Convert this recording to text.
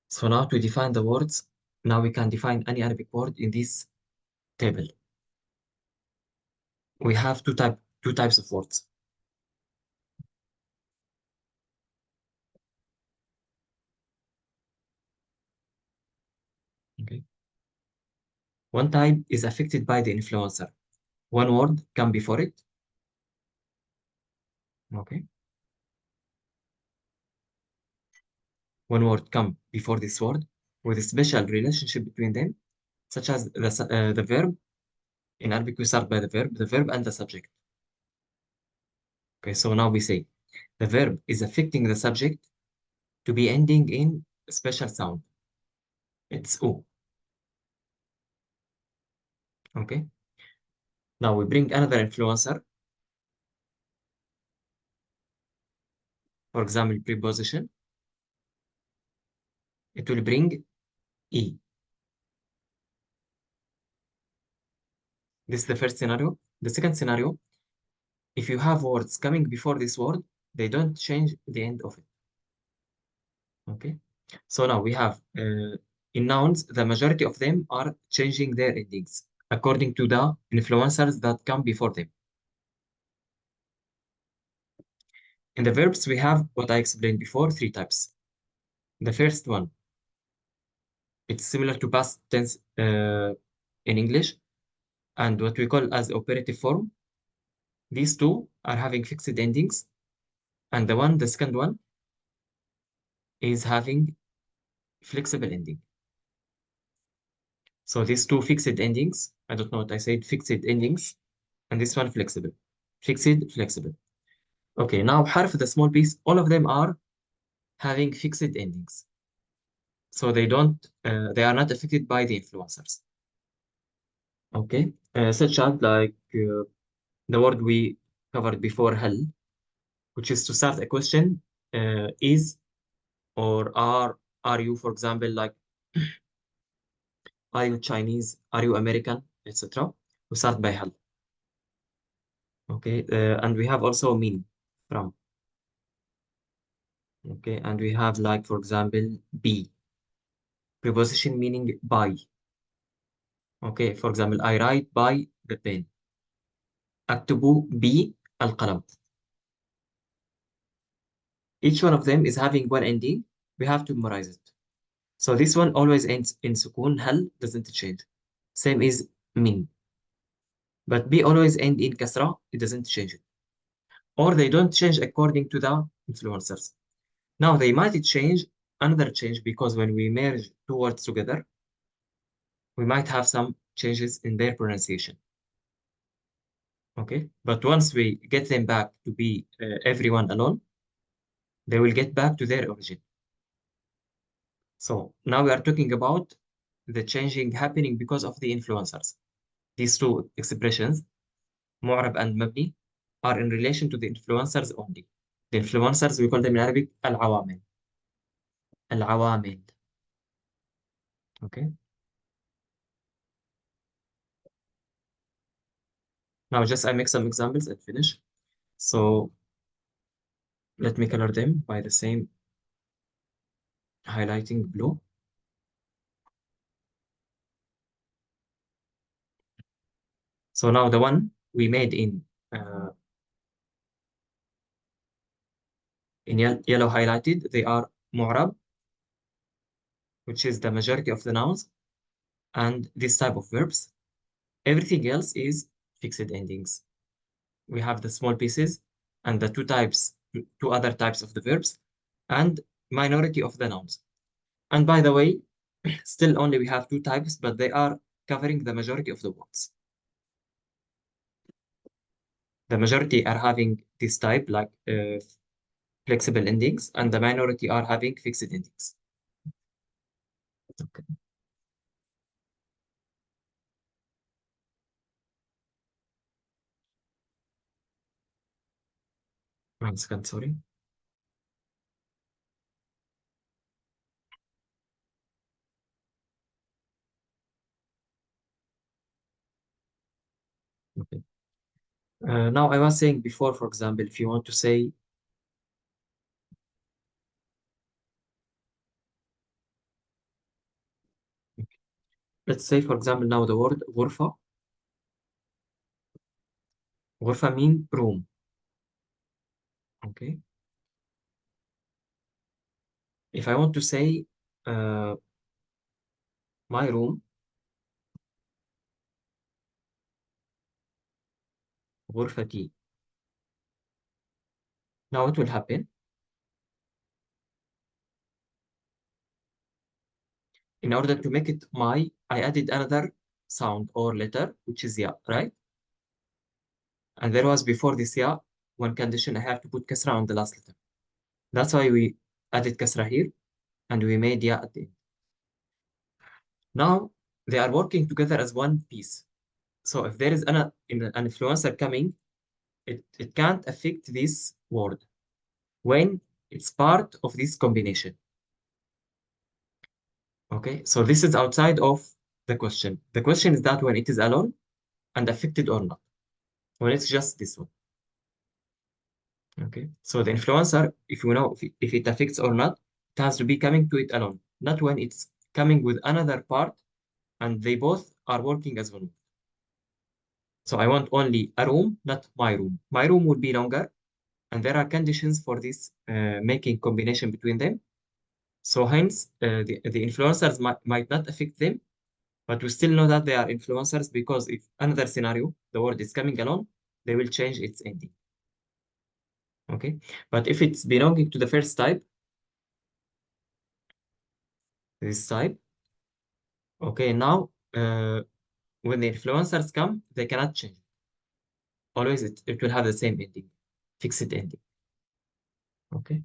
So now to define the words, now we can define any Arabic word in this table. We have two types of words. Okay. One type is affected by the influencer. One word come before it. Okay. One word come before this word with a special relationship between them, such as the verb. In Arabic, we start by the verb and the subject. Okay, so now we say the verb is affecting the subject to be ending in a special sound. It's O. Okay. Now we bring another influencer, for example, preposition. It will bring E. This is the first scenario. The second scenario, if you have words coming before this word, they don't change the end of it. Okay. So now we have in nouns, the majority of them are changing their endings according to the influencers that come before them. In the verbs, we have what I explained before, three types. The first one, it's similar to past tense in English and what we call as operative form. These two are having fixed endings, and the second one, is having flexible ending. So these two fixed endings, I don't know what I said, fixed endings, and this one flexible. Fixed, flexible. Okay, now harf, the small piece, all of them are having fixed endings. So they are not affected by the influencers. Okay, such as like the word we covered before, hal, which is to start a question, is or are you, for example, like, are you Chinese? Are you American? Etc. We start by hal. Okay, and we have also mean from. Okay, and we have like, for example, be. Preposition meaning by. Okay, for example, I write by the pen. أكتب بالقلم. Each one of them is having one ending. We have to memorize it. So this one always ends in sukun. Hal doesn't change. Same is min. But be always end in kasra. It doesn't change it. Or they don't change according to the influencers. Now they might change another change because when we merge two words together, we might have some changes in their pronunciation. Okay, but once we get them back to be everyone alone, they will get back to their origin. So now we are talking about the changing happening because of the influencers. These two expressions, mu'rab and mabni, are in relation to the influencers only. The influencers, we call them in Arabic al-awamil. Al-awamil. Okay. Now just I make some examples and finish. So let me color them by the same highlighting blue. So now the one we made in yellow highlighted, they are mu'rab, which is the majority of the nouns, and this type of verbs. Everything else is fixed endings. We have the small pieces and the two other types of the verbs, and minority of the nouns. And by the way, still only we have two types, but they are covering the majority of the words. The majority are having this type, like flexible endings, and the minority are having fixed endings. Okay. One second, sorry. Okay. Now I was saying before, for example, if you want to say, let's say for example now the word غرفة. غرفة mean room. Okay. If I want to say uh, my room, غرفتي. Now what will happen? In order to make it my, I added another sound or letter, which is ya, right? And there was before this ya, one condition I have to put kasra on the last letter. That's why we added kasra here, and we made ya at the end. Now they are working together as one piece. So if there is an influencer coming, it can't affect this word when it's part of this combination. Okay, so this is outside of the question. The question is that when it is alone and affected or not, when it's just this one. Okay, so the influencer, if you know if it affects or not, it has to be coming to it alone, not when it's coming with another part and they both are working as one. So I want only a room, not my room. My room will be longer, and there are conditions for this making combination between them. So hence, the influencers might not affect them, but we still know that they are influencers because if another scenario, the word is coming along, they will change its ending. Okay, but if it's belonging to the first type, this type, okay, now when the influencers come, they cannot change. Always it will have the same ending, fixed ending. Okay.